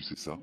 Tu sais ça?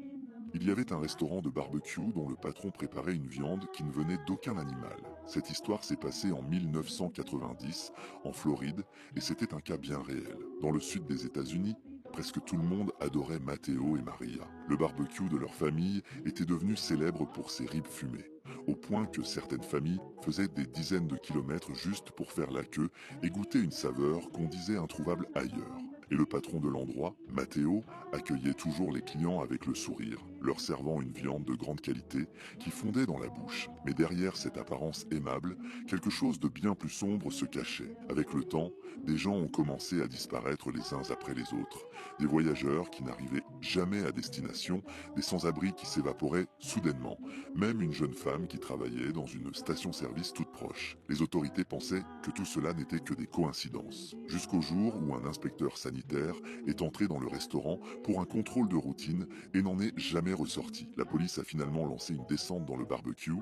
Il y avait un restaurant de barbecue dont le patron préparait une viande qui ne venait d'aucun animal. Cette histoire s'est passée en 1990 en Floride et c'était un cas bien réel. Dans le sud des États-Unis, presque tout le monde adorait Matteo et Maria. Le barbecue de leur famille était devenu célèbre pour ses ribs fumées, au point que certaines familles faisaient des dizaines de kilomètres juste pour faire la queue et goûter une saveur qu'on disait introuvable ailleurs. Et le patron de l'endroit, Matteo, accueillait toujours les clients avec le sourire, leur servant une viande de grande qualité qui fondait dans la bouche. Mais derrière cette apparence aimable, quelque chose de bien plus sombre se cachait. Avec le temps, des gens ont commencé à disparaître les uns après les autres. Des voyageurs qui n'arrivaient jamais à destination, des sans-abri qui s'évaporaient soudainement, même une jeune femme qui travaillait dans une station-service toute proche. Les autorités pensaient que tout cela n'était que des coïncidences. Jusqu'au jour où un inspecteur sanitaire est entré dans le restaurant pour un contrôle de routine et n'en est jamais ressorti. La police a finalement lancé une descente dans le barbecue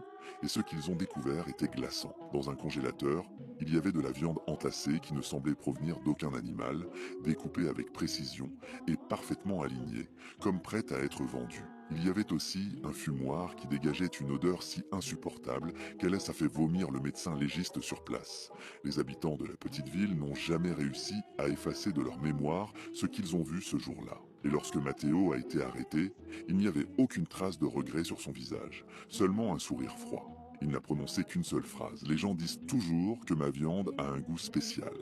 et ce qu'ils ont découvert était glaçant. Dans un congélateur, il y avait de la viande entassée qui ne semblait provenir d'aucun animal, découpée avec précision et parfaitement alignée, comme prête à être vendue. Il y avait aussi un fumoir qui dégageait une odeur si insupportable qu'elle a fait vomir le médecin légiste sur place. Les habitants de la petite ville n'ont jamais réussi à effacer de leur mémoire ce qu'ils ont vu ce jour-là. Et lorsque Matteo a été arrêté, il n'y avait aucune trace de regret sur son visage, seulement un sourire froid. Il n'a prononcé qu'une seule phrase. Les gens disent toujours que ma viande a un goût spécial.